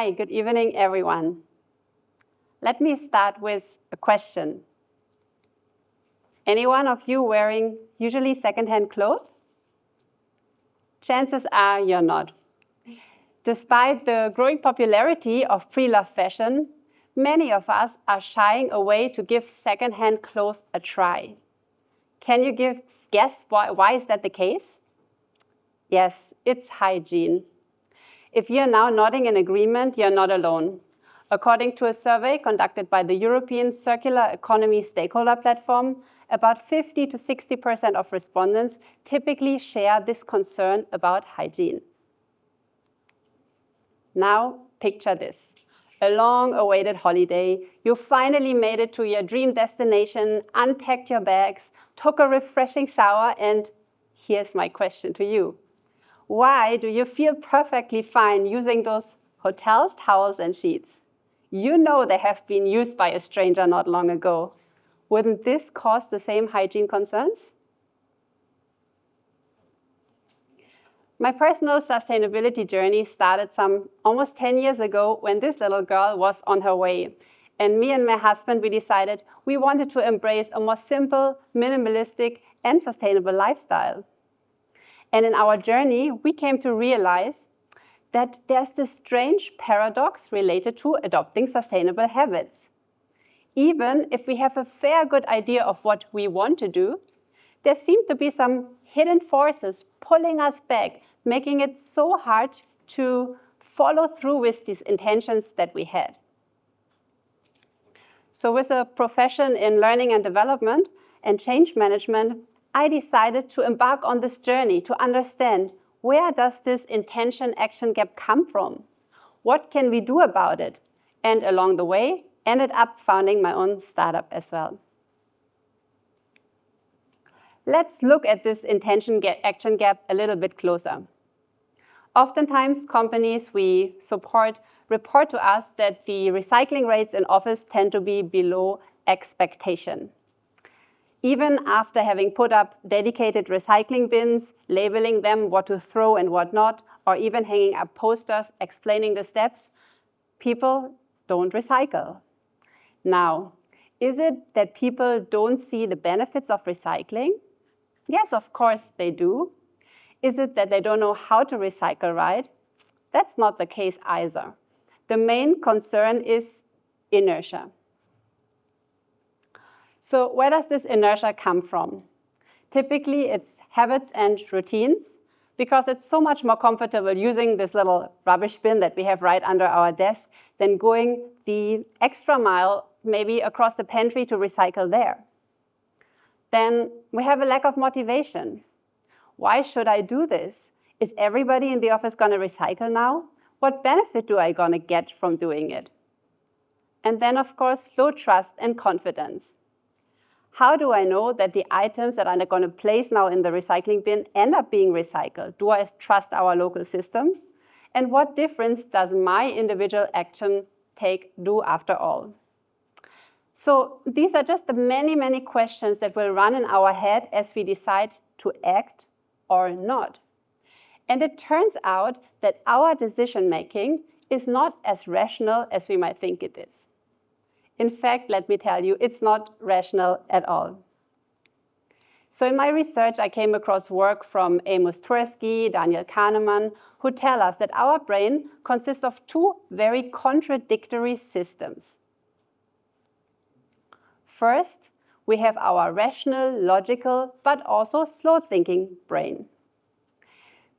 Hi, good evening, everyone. Let me start with a question. Any one of you wearing usually secondhand clothes? Chances are you're not. Despite the growing popularity of pre-loved fashion, many of us are shying away to give secondhand clothes a try. Can you guess why is that the case? Yes, it's hygiene. If you're now nodding in agreement, you're not alone. According to a survey conducted by the European Circular Economy Stakeholder Platform, about 50 to 60% of respondents typically share this concern about hygiene. Now, picture this. A long-awaited holiday. You finally made it to your dream destination, unpacked your bags, took a refreshing shower, and here's my question to you. Why do you feel perfectly fine using those hotels, towels, and sheets? You know they have been used by a stranger not long ago. Wouldn't this cause the same hygiene concerns? My personal sustainability journey started some almost 10 years ago when this little girl was on her way. And me and my husband, we decided we wanted to embrace a more simple, minimalistic, and sustainable lifestyle. And in our journey, we came to realize that there's this strange paradox related to adopting sustainable habits. Even if we have a fair good idea of what we want to do, there seem to be some hidden forces pulling us back, making it so hard to follow through with these intentions that we had. So with a profession in learning and development and change management, I decided to embark on this journey to understand, where does this intention-action gap come from? What can we do about it? And along the way, ended up founding my own startup as well. Let's look at this intention-action gap a little bit closer. Oftentimes, companies we support report to us that the recycling rates in office tend to be below expectation. Even after having put up dedicated recycling bins, labeling them what to throw and what not, or even hanging up posters explaining the steps, people don't recycle. Now, is it that people don't see the benefits of recycling? Yes, of course they do. Is it that they don't know how to recycle right? That's not the case either. The main concern is inertia. So where does this inertia come from? Typically, it's habits and routines, because it's so much more comfortable using this little rubbish bin that we have right under our desk than going the extra mile, maybe across the pantry, to recycle there. Then we have a lack of motivation. Why should I do this? Is everybody in the office going to recycle now? What benefit do I going to get from doing it? And then, of course, low trust and confidence. How do I know that the items that I'm going to place now in the recycling bin end up being recycled? Do I trust our local system? And what difference does my individual action do after all? So these are just the many, many questions that will run in our head as we decide to act or not. And it turns out that our decision-making is not as rational as we might think it is. In fact, let me tell you, it's not rational at all. So in my research, I came across work from Amos Tversky, Daniel Kahneman, who tell us that our brain consists of two very contradictory systems. First, we have our rational, logical, but also slow-thinking brain.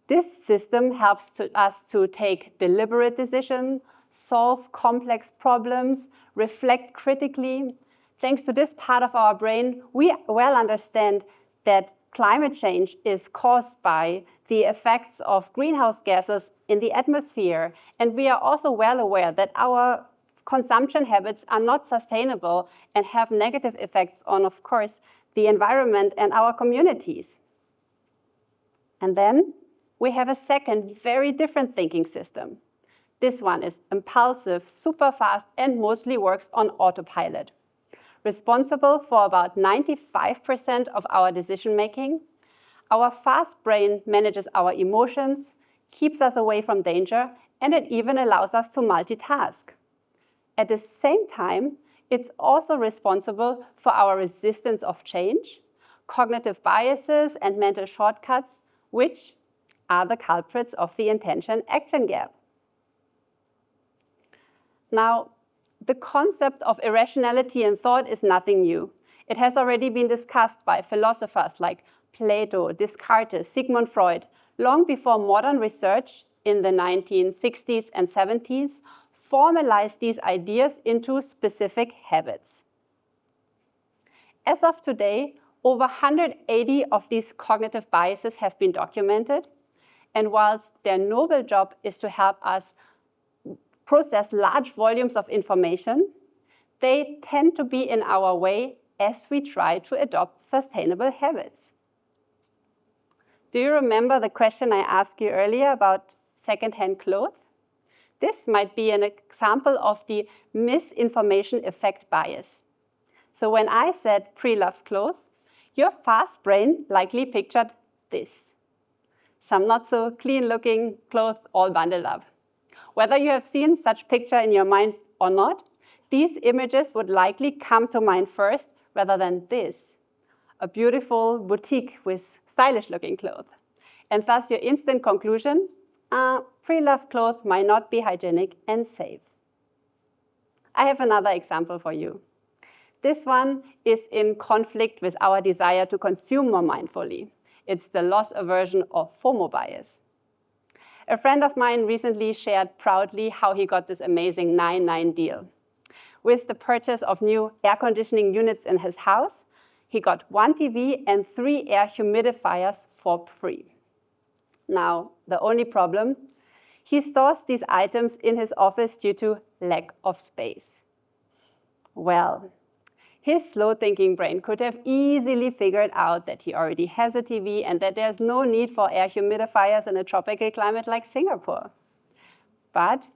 This system helps us to take deliberate decisions, solve complex problems, reflect critically. Thanks to this part of our brain, we well understand that climate change is caused by the effects of greenhouse gases in the atmosphere. And we are also well aware that our consumption habits are not sustainable and have negative effects on, of course, the environment and our communities. And then we have a second, very different thinking system. This one is impulsive, super fast, and mostly works on autopilot. Responsible for about 95% of our decision-making, our fast brain manages our emotions, keeps us away from danger, and it even allows us to multitask. At the same time, it's also responsible for our resistance of change, cognitive biases, and mental shortcuts, which are the culprits of the intention-action gap. Now, the concept of irrationality in thought is nothing new. It has already been discussed by philosophers like Plato, Descartes, Sigmund Freud, long before modern research in the 1960s and 70s formalized these ideas into specific habits. As of today, over 180 of these cognitive biases have been documented, and whilst their noble job is to help us process large volumes of information, they tend to be in our way as we try to adopt sustainable habits. Do you remember the question I asked you earlier about secondhand clothes? This might be an example of the misinformation effect bias. So when I said pre-loved clothes, your fast brain likely pictured this. Some not so clean looking clothes all bundled up. Whether you have seen such picture in your mind or not, these images would likely come to mind first rather than this, a beautiful boutique with stylish looking clothes. And thus your instant conclusion, pre-loved clothes might not be hygienic and safe. I have another example for you. This one is in conflict with our desire to consume more mindfully. It's the loss aversion or FOMO bias. A friend of mine recently shared proudly how he got this amazing 9-9 deal. With the purchase of new air conditioning units in his house, he got 1 TV and 3 air humidifiers for free. Now, the only problem, he stores these items in his office due to lack of space. Well, his slow-thinking brain could have easily figured out that he already has a TV and that there's no need for air humidifiers in a tropical climate like Singapore. But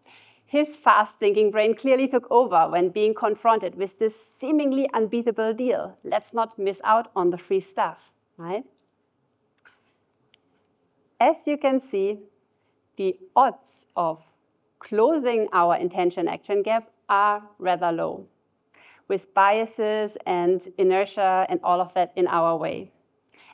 his fast-thinking brain clearly took over when being confronted with this seemingly unbeatable deal. Let's not miss out on the free stuff, right? As you can see, the odds of closing our intention-action gap are rather low, with biases and inertia and all of that in our way.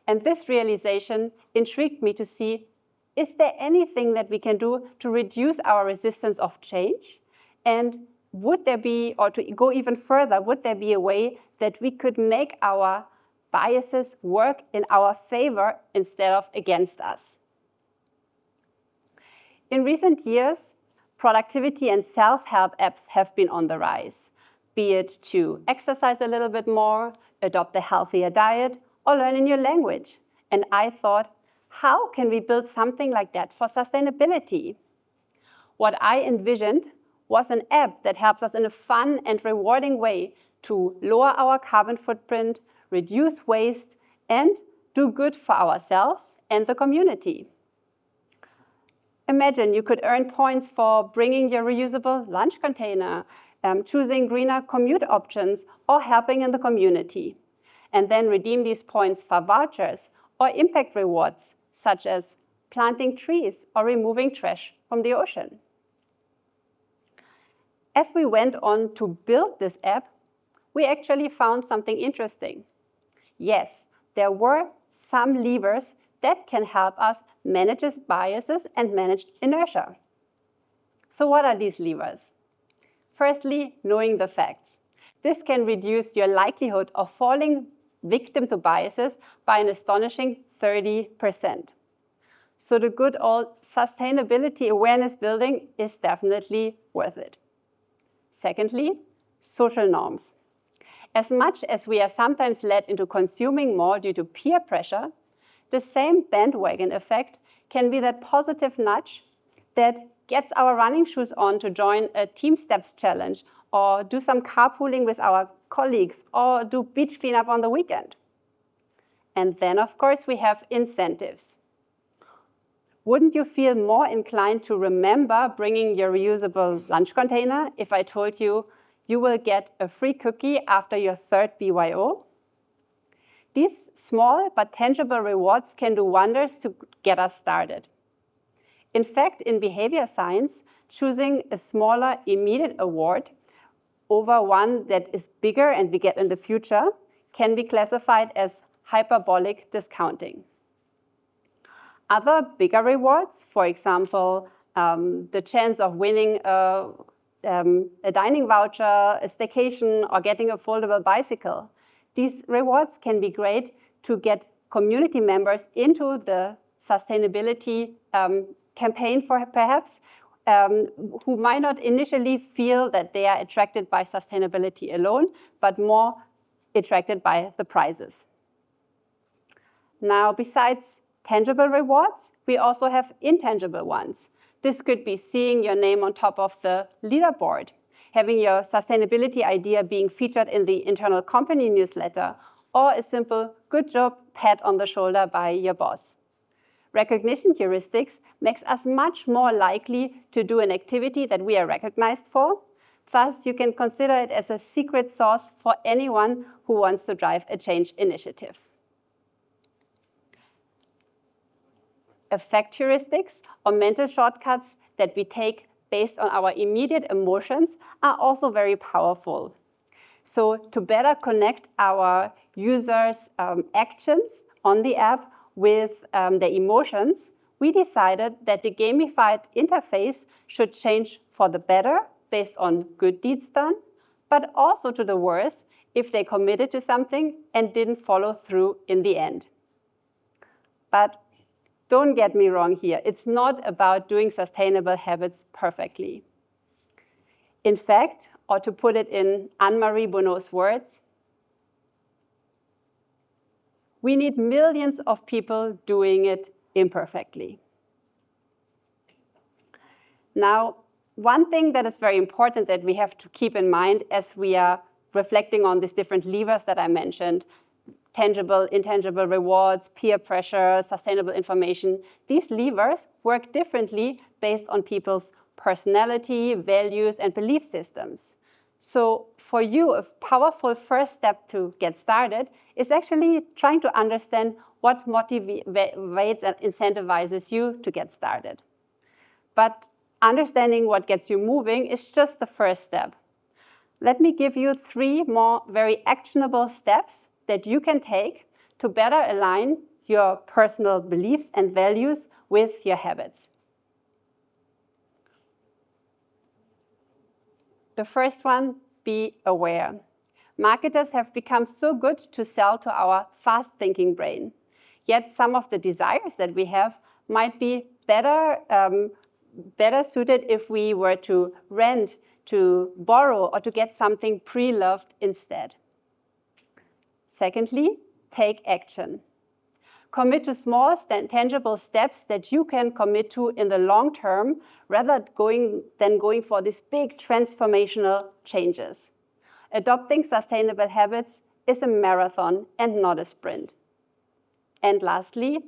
And this realization intrigued me to see, is there anything that we can do to reduce our resistance of change? And would there be, or to go even further, would there be a way that we could make our biases work in our favor instead of against us? In recent years, productivity and self-help apps have been on the rise, be it to exercise a little bit more, adopt a healthier diet, or learn a new language. And I thought, how can we build something like that for sustainability? What I envisioned was an app that helps us in a fun and rewarding way to lower our carbon footprint, reduce waste, and do good for ourselves and the community. Imagine you could earn points for bringing your reusable lunch container, choosing greener commute options, or helping in the community. And then redeem these points for vouchers or impact rewards, such as planting trees or removing trash from the ocean. As we went on to build this app, we actually found something interesting. Yes, there were some levers that can help us manage biases and manage inertia. So what are these levers? Firstly, knowing the facts. This can reduce your likelihood of falling victim to biases by an astonishing 30%. So the good old sustainability awareness building is definitely worth it. Secondly, social norms. As much as we are sometimes led into consuming more due to peer pressure, the same bandwagon effect can be that positive nudge that gets our running shoes on to join a Team Steps challenge or do some carpooling with our colleagues or do beach cleanup on the weekend. And then, of course, we have incentives. Wouldn't you feel more inclined to remember bringing your reusable lunch container if I told you you will get a free cookie after your 3rd BYO? These small but tangible rewards can do wonders to get us started. In fact, in behavior science, choosing a smaller immediate award over one that is bigger and we get in the future can be classified as hyperbolic discounting. Other bigger rewards, for example, the chance of winning a dining voucher, a staycation, or getting a foldable bicycle. These rewards can be great to get community members into the sustainability campaign, perhaps, who might not initially feel that they are attracted by sustainability alone, but more attracted by the prizes. Now, besides tangible rewards, we also have intangible ones. This could be seeing your name on top of the leaderboard, having your sustainability idea being featured in the internal company newsletter, or a simple good job pat on the shoulder by your boss. Recognition heuristics makes us much more likely to do an activity that we are recognized for. Thus, you can consider it as a secret sauce for anyone who wants to drive a change initiative. Affect heuristics, or mental shortcuts that we take based on our immediate emotions, are also very powerful. So to better connect our users' actions on the app with their emotions, we decided that the gamified interface should change for the better based on good deeds done, but also to the worse if they committed to something and didn't follow through in the end. But don't get me wrong here. It's not about doing sustainable habits perfectly. In fact, or to put it in Anne-Marie Bonneau's words, we need millions of people doing it imperfectly. Now, one thing that is very important that we have to keep in mind as we are reflecting on these different levers that I mentioned, tangible, intangible rewards, peer pressure, sustainable information, these levers work differently based on people's personality, values, and belief systems. So for you, a powerful first step to get started is actually trying to understand what motivates and incentivizes you to get started. But understanding what gets you moving is just the first step. Let me give you 3 more very actionable steps that you can take to better align your personal beliefs and values with your habits. The first one, be aware. Marketers have become so good to sell to our fast-thinking brain. Yet some of the desires that we have might be better suited if we were to rent, to borrow, or to get something pre-loved instead. Secondly, take action. Commit to small, tangible steps that you can commit to in the long term, rather than going for these big transformational changes. Adopting sustainable habits is a marathon and not a sprint. And lastly,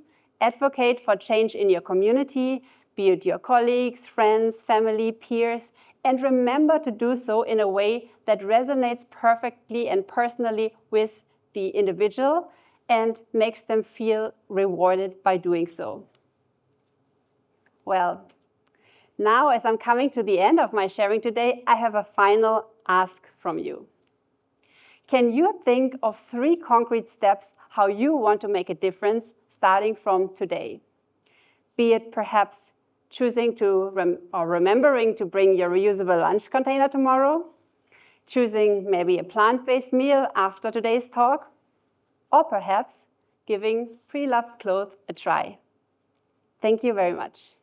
advocate for change in your community, be it your colleagues, friends, family, peers, and remember to do so in a way that resonates perfectly and personally with the individual and makes them feel rewarded by doing so. Well, now as I'm coming to the end of my sharing today, I have a final ask from you. Can you think of 3 concrete steps how you want to make a difference starting from today? Be it perhaps choosing to remembering to bring your reusable lunch container tomorrow, choosing maybe a plant-based meal after today's talk, or perhaps giving pre-loved clothes a try. Thank you very much.